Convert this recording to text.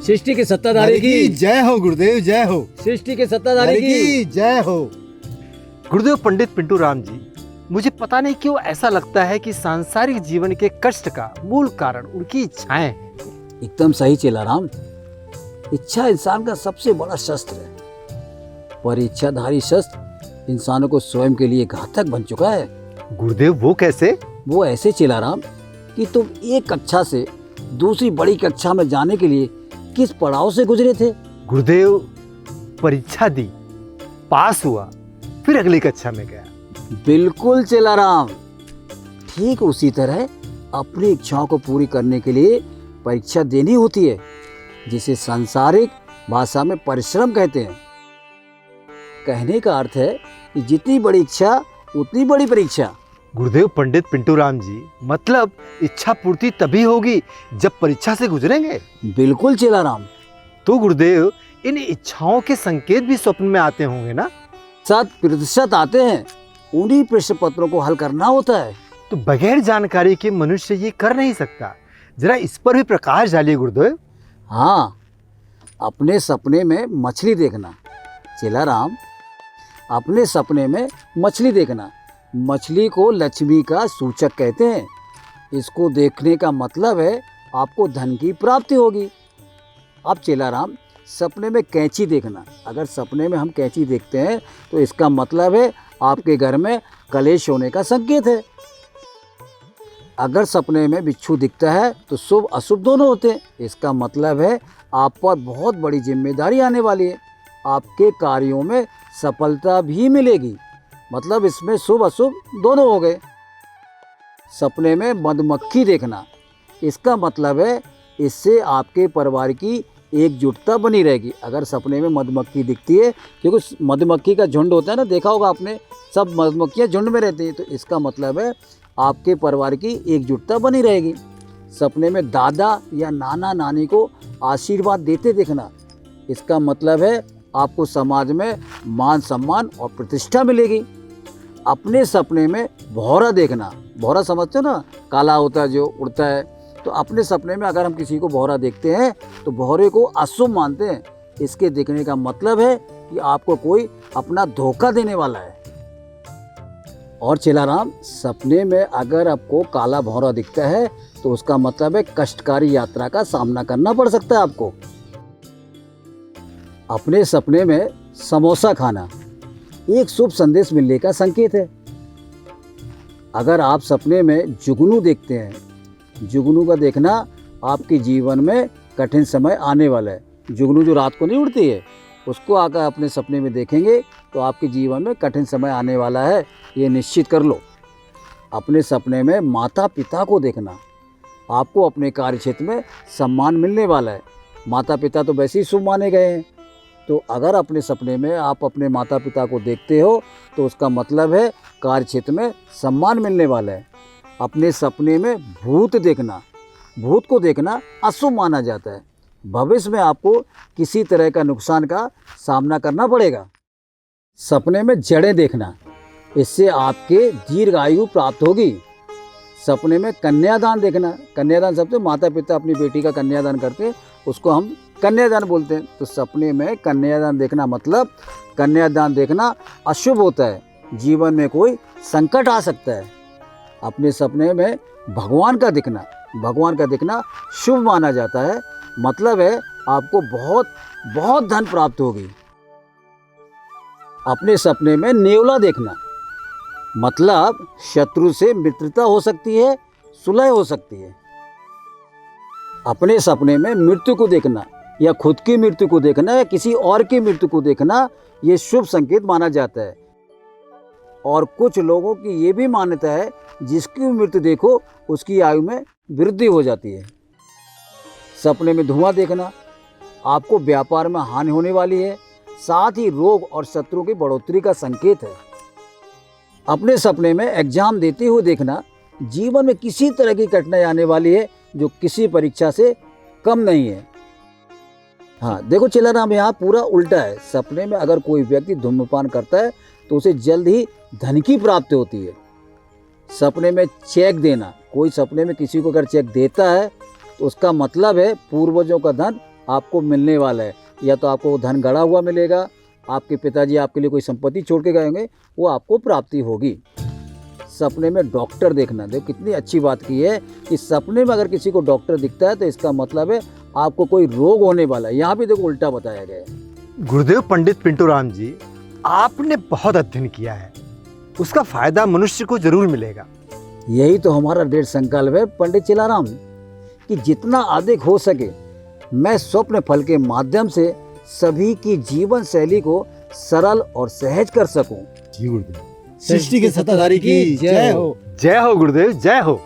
सृष्टि के सत्ताधारी की जय हो गुरुदेव, जय हो। सृष्टि के सत्ताधारी की जय हो। गुरुदेव पंडित पिंटू राम जी, मुझे पता नहीं क्यों ऐसा लगता है कि सांसारिक जीवन के कष्ट का मूल कारण उनकी इच्छाएं हैं। एकदम सही चेला राम। इच्छा इंसान का सबसे बड़ा शस्त्र है, पर इच्छाधारी शस्त्र इंसानों को स्वयं के लिए घातक बन चुका है। गुरुदेव वो कैसे? वो ऐसे चेला राम कि तुम एक कक्षा से दूसरी बड़ी कक्षा में जाने के लिए किस पड़ाव से गुजरे थे? गुरुदेव परीक्षा दी, पास हुआ, फिर अगली कक्षा में गया। बिल्कुल चेला राम। ठीक उसी तरह अपनी इच्छाओं को पूरी करने के लिए परीक्षा देनी होती है, जिसे सांसारिक भाषा में परिश्रम कहते हैं। कहने का अर्थ है कि जितनी बड़ी इच्छा उतनी बड़ी परीक्षा। गुरुदेव पंडित पिंटू राम जी, मतलब इच्छा पूर्ति तभी होगी जब परीक्षा से गुजरेंगे। बिल्कुल चेला राम। तो गुरुदेव इन इच्छाओं के संकेत भी स्वप्न में आते होंगे ना? 100% आते हैं। उन्हीं प्रश्न पत्रों को हल करना होता है। तो बगैर जानकारी के मनुष्य ये कर नहीं सकता। जरा इस पर भी प्रकाश डालिए गुरुदेव। हाँ, अपने सपने में मछली देखना चेला राम। अपने सपने में मछली देखना, मछली को लक्ष्मी का सूचक कहते हैं। इसको देखने का मतलब है आपको धन की प्राप्ति होगी। अब चेला राम, सपने में कैंची देखना। अगर सपने में हम कैंची देखते हैं तो इसका मतलब है आपके घर में कलेश होने का संकेत है। अगर सपने में बिच्छू दिखता है तो शुभ अशुभ दोनों होते हैं। इसका मतलब है आप पर बहुत बड़ी जिम्मेदारी आने वाली है। आपके कार्यों में सफलता भी मिलेगी, मतलब इसमें शुभ अशुभ दोनों हो गए। सपने में मधुमक्खी देखना, इसका मतलब है इससे आपके परिवार की एकजुटता बनी रहेगी। अगर सपने में मधुमक्खी दिखती है, क्योंकि मधुमक्खी का झुंड होता है ना, देखा होगा आपने, सब मधुमक्खियाँ झुंड में रहती हैं, तो इसका मतलब है आपके परिवार की एकजुटता बनी रहेगी। सपने में दादा या नाना नानी को आशीर्वाद देते देखना, इसका मतलब है आपको समाज में मान सम्मान और प्रतिष्ठा मिलेगी। अपने सपने में भौरा देखना, भौरा समझते हो ना, काला होता है जो उड़ता है। तो अपने सपने में अगर हम किसी को भौरा देखते हैं तो भौरे को अशुभ मानते हैं। इसके देखने का मतलब है कि आपको कोई अपना धोखा देने वाला है। और चेला राम, सपने में अगर आपको काला भौरा दिखता है तो उसका मतलब है कष्टकारी यात्रा का सामना करना पड़ सकता है आपको। अपने सपने में समोसा खाना एक शुभ संदेश मिलने का संकेत है। अगर आप सपने में जुगनू देखते हैं, जुगनू का देखना आपके जीवन में कठिन समय आने वाला है। जुगनू जो रात को नहीं उड़ती है, उसको आकर अपने सपने में देखेंगे तो आपके जीवन में कठिन समय आने वाला है, ये निश्चित कर लो। अपने सपने में माता पिता को देखना, आपको अपने कार्यक्षेत्र में सम्मान मिलने वाला है। माता पिता तो वैसे ही शुभ माने गए हैं, तो अगर अपने सपने में आप अपने माता पिता को देखते हो तो उसका मतलब है कार्यक्षेत्र में सम्मान मिलने वाला है। अपने सपने में भूत देखना, भूत को देखना अशुभ माना जाता है। भविष्य में आपको किसी तरह का नुकसान का सामना करना पड़ेगा। सपने में जड़ें देखना, इससे आपके दीर्घायु प्राप्त होगी। सपने में कन्यादान देखना, कन्यादान सबसे माता पिता अपनी बेटी का कन्यादान करते हैं, उसको हम कन्यादान बोलते हैं। तो सपने में कन्यादान देखना मतलब कन्यादान देखना अशुभ होता है, जीवन में कोई संकट आ सकता है। अपने सपने में भगवान का दिखना, भगवान का दिखना शुभ माना जाता है, मतलब है आपको बहुत बहुत धन प्राप्त होगी। अपने सपने में नेवला देखना, मतलब शत्रु से मित्रता हो सकती है, सुलह हो सकती है। अपने सपने में मृत्यु को देखना या खुद की मृत्यु को देखना या किसी और की मृत्यु को देखना, ये शुभ संकेत माना जाता है। और कुछ लोगों की ये भी मान्यता है जिसकी मृत्यु देखो उसकी आयु में वृद्धि हो जाती है। सपने में धुआं देखना, आपको व्यापार में हानि होने वाली है, साथ ही रोग और शत्रु की बढ़ोतरी का संकेत है। अपने सपने में एग्जाम देते हुए देखना, जीवन में किसी तरह की कठिनाई आने वाली है जो किसी परीक्षा से कम नहीं है। हाँ देखो चेला राम, यहाँ पूरा उल्टा है। सपने में अगर कोई व्यक्ति धूम्रपान करता है तो उसे जल्द ही धन की प्राप्ति होती है। सपने में चेक देना, कोई सपने में किसी को अगर चेक देता है तो उसका मतलब है पूर्वजों का धन आपको मिलने वाला है। या तो आपको धन गड़ा हुआ मिलेगा, आपके पिताजी आपके लिए कोई संपत्ति छोड़ के गए होंगे, वो आपको प्राप्ति होगी। सपने में डॉक्टर देखना, देखो कितनी अच्छी बात की है कि सपने में अगर किसी को डॉक्टर दिखता है तो इसका मतलब है आपको कोई रोग होने वाला है। यहाँ भी देखो उल्टा बताया गया है। गुरुदेव पंडित पिंटू राम जी, आपने बहुत अध्ययन किया है, उसका फायदा मनुष्य को जरूर मिलेगा। यही तो हमारा दृढ़ संकल्प है पंडित चिलाराम, कि जितना अधिक हो सके मैं स्वप्न फल के माध्यम से सभी की जीवन शैली को सरल और सहज कर सकूं। जी गुरुदेव, सृष्टि के सत्ताधारी की जय हो। जय हो गुरुदेव, जय हो।